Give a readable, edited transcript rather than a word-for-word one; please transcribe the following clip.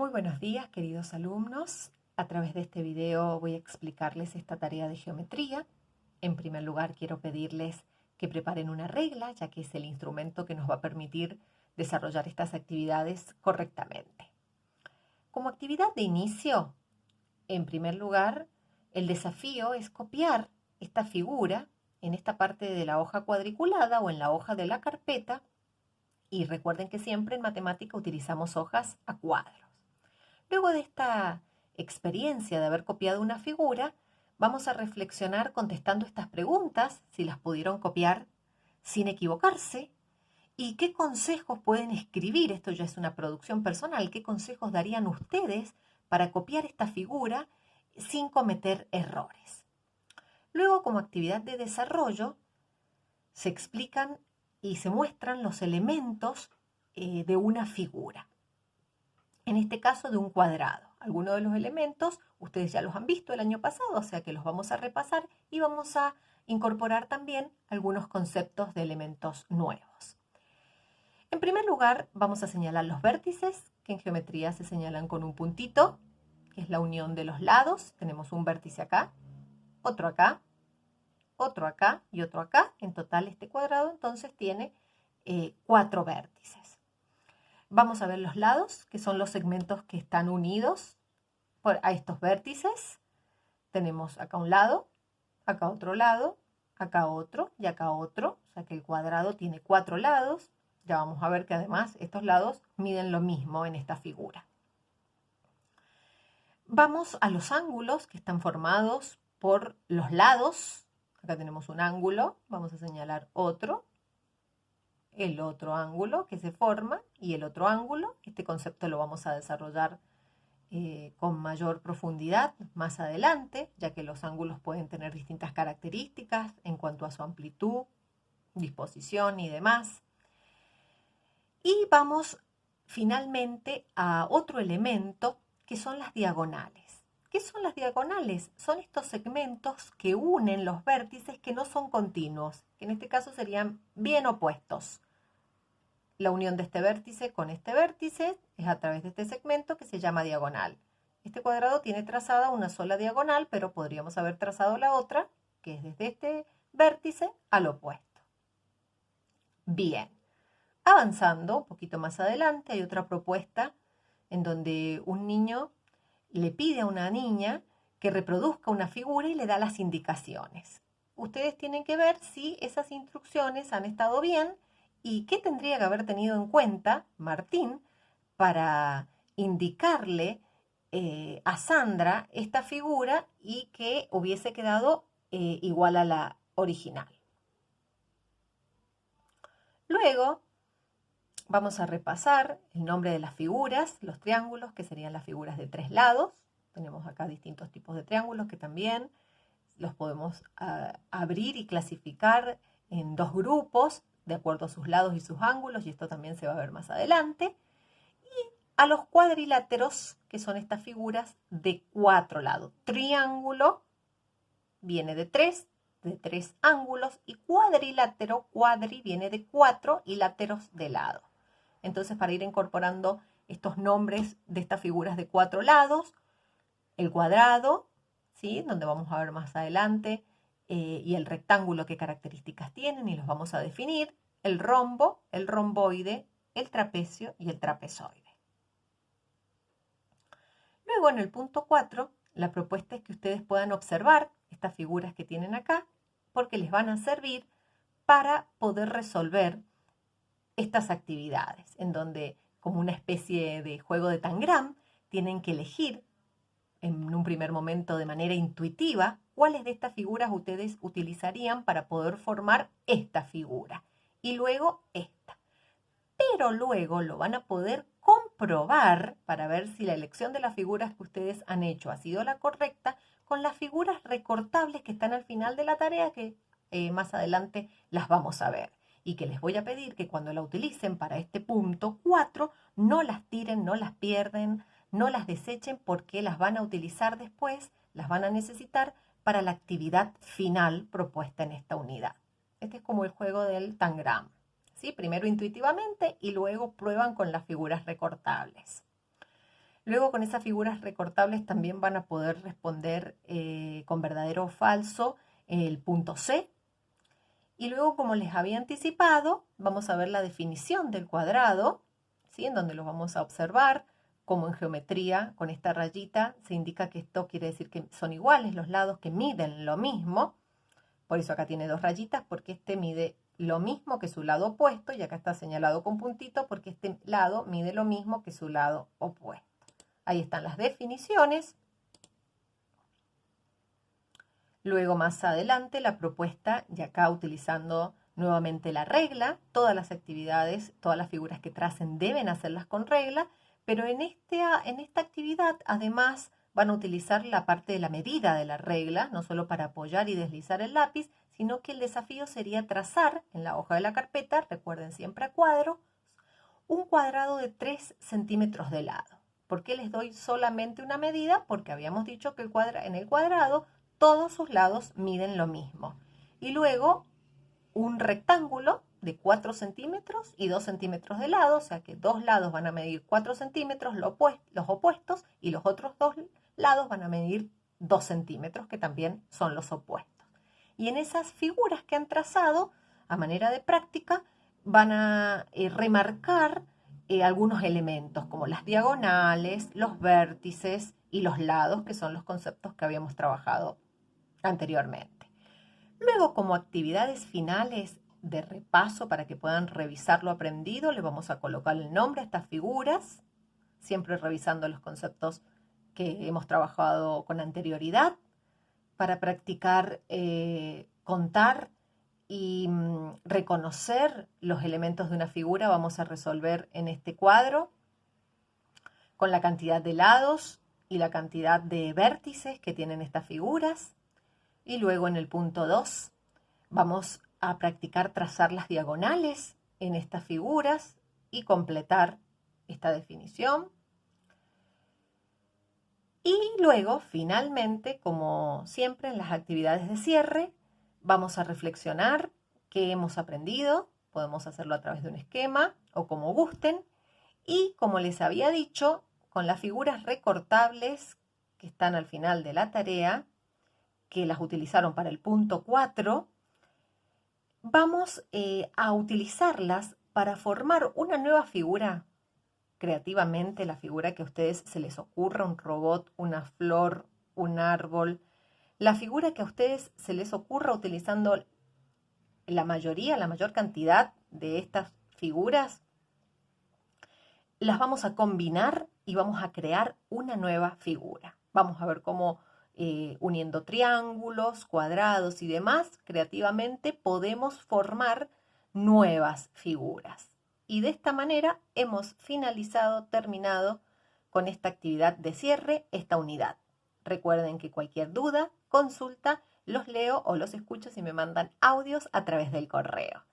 Muy buenos días, queridos alumnos. A través de este video voy a explicarles esta tarea de geometría. En primer lugar, quiero pedirles que preparen una regla, ya que es el instrumento que nos va a permitir desarrollar estas actividades correctamente. Como actividad de inicio, en primer lugar, el desafío es copiar esta figura en esta parte de la hoja cuadriculada o en la hoja de la carpeta. Y recuerden que siempre en matemática utilizamos hojas a cuadros. Luego de esta experiencia de haber copiado una figura, vamos a reflexionar contestando estas preguntas, si las pudieron copiar sin equivocarse, y qué consejos pueden escribir, esto ya es una producción personal, qué consejos darían ustedes para copiar esta figura sin cometer errores. Luego, como actividad de desarrollo, se explican y se muestran los elementos de una figura. En este caso de un cuadrado. Algunos de los elementos ustedes ya los han visto el año pasado, o sea que los vamos a repasar y vamos a incorporar también algunos conceptos de elementos nuevos. En primer lugar, vamos a señalar los vértices, que en geometría se señalan con un puntito, que es la unión de los lados. Tenemos un vértice acá, otro acá, otro acá y otro acá. En total este cuadrado entonces tiene 4 vértices. Vamos a ver los lados, que son los segmentos que están unidos a estos vértices. Tenemos acá un lado, acá otro lado, acá otro y acá otro. O sea que el cuadrado tiene 4 lados. Ya vamos a ver que además estos lados miden lo mismo en esta figura. Vamos a los ángulos que están formados por los lados. Acá tenemos un ángulo, vamos a señalar otro. El otro ángulo que se forma y el otro ángulo. Este concepto lo vamos a desarrollar con mayor profundidad más adelante, ya que los ángulos pueden tener distintas características en cuanto a su amplitud, disposición y demás. Y vamos finalmente a otro elemento que son las diagonales. ¿Qué son las diagonales? Son estos segmentos que unen los vértices que no son continuos, que en este caso serían bien opuestos. La unión de este vértice con este vértice es a través de este segmento que se llama diagonal. Este cuadrado tiene trazada una sola diagonal, pero podríamos haber trazado la otra, que es desde este vértice al opuesto. Bien, avanzando un poquito más adelante, hay otra propuesta en donde un niño le pide a una niña que reproduzca una figura y le da las indicaciones. Ustedes tienen que ver si esas instrucciones han estado bien y qué tendría que haber tenido en cuenta Martín para indicarle a Sandra esta figura y que hubiese quedado igual a la original. Luego vamos a repasar el nombre de las figuras, los triángulos, que serían las figuras de 3 lados. Tenemos acá distintos tipos de triángulos que también los podemos abrir y clasificar en 2 grupos de acuerdo a sus lados y sus ángulos, y esto también se va a ver más adelante. Y a los cuadriláteros, que son estas figuras de 4 lados. Triángulo viene de 3 ángulos, y cuadrilátero, cuadri viene de 4 y láteros de lado. Entonces, para ir incorporando estos nombres de estas figuras de 4 lados, el cuadrado, ¿sí?, donde vamos a ver más adelante, y el rectángulo, qué características tienen y los vamos a definir, el rombo, el romboide, el trapecio y el trapezoide. Luego, en el punto 4, la propuesta es que ustedes puedan observar estas figuras que tienen acá, porque les van a servir para poder resolver estas actividades, en donde, como una especie de juego de tangram, tienen que elegir en un primer momento de manera intuitiva cuáles de estas figuras ustedes utilizarían para poder formar esta figura y luego esta. Pero luego lo van a poder comprobar para ver si la elección de las figuras que ustedes han hecho ha sido la correcta con las figuras recortables que están al final de la tarea, que más adelante las vamos a ver. Y que les voy a pedir que cuando la utilicen para este punto 4 no las tiren, no las pierden, no las desechen, porque las van a utilizar después, las van a necesitar para la actividad final propuesta en esta unidad. Este es como el juego del tangram, ¿sí? Primero intuitivamente y luego prueban con las figuras recortables. Luego con esas figuras recortables también van a poder responder con verdadero o falso el punto C. Y luego, como les había anticipado, vamos a ver la definición del cuadrado, ¿sí? En donde lo vamos a observar, como en geometría, con esta rayita, se indica que esto quiere decir que son iguales los lados, que miden lo mismo. Por eso acá tiene dos rayitas, porque este mide lo mismo que su lado opuesto, y acá está señalado con puntito, porque este lado mide lo mismo que su lado opuesto. Ahí están las definiciones. Luego más adelante la propuesta, y acá utilizando nuevamente la regla, todas las actividades, todas las figuras que tracen deben hacerlas con regla, pero en esta actividad además van a utilizar la parte de la medida de la regla, no solo para apoyar y deslizar el lápiz, sino que el desafío sería trazar en la hoja de la carpeta, recuerden siempre a cuadro, un cuadrado de 3 centímetros de lado. ¿Por qué les doy solamente una medida? Porque habíamos dicho que en el cuadrado todos sus lados miden lo mismo. Y luego un rectángulo de 4 centímetros y 2 centímetros de lado, o sea que dos lados van a medir 4 centímetros, los opuestos, y los otros dos lados van a medir 2 centímetros, que también son los opuestos. Y en esas figuras que han trazado, a manera de práctica, van a remarcar algunos elementos, como las diagonales, los vértices y los lados, que son los conceptos que habíamos trabajado anteriormente. Luego, como actividades finales de repaso para que puedan revisar lo aprendido, le vamos a colocar el nombre a estas figuras, siempre revisando los conceptos que hemos trabajado con anterioridad, para practicar contar y reconocer los elementos de una figura. Vamos a resolver en este cuadro con la cantidad de lados y la cantidad de vértices que tienen estas figuras. Y luego en el punto 2 vamos a practicar trazar las diagonales en estas figuras y completar esta definición. Y luego, finalmente, como siempre en las actividades de cierre, vamos a reflexionar qué hemos aprendido. Podemos hacerlo a través de un esquema o como gusten. Y como les había dicho, con las figuras recortables que están al final de la tarea, que las utilizaron para el punto 4, vamos a utilizarlas para formar una nueva figura creativamente, la figura que a ustedes se les ocurra, un robot, una flor, un árbol, la figura que a ustedes se les ocurra utilizando la mayor cantidad de estas figuras, las vamos a combinar y vamos a crear una nueva figura. Vamos a ver cómo uniendo triángulos, cuadrados y demás, creativamente podemos formar nuevas figuras. Y de esta manera hemos terminado con esta actividad de cierre, esta unidad. Recuerden que cualquier duda, consulta, los leo o los escucho si me mandan audios a través del correo.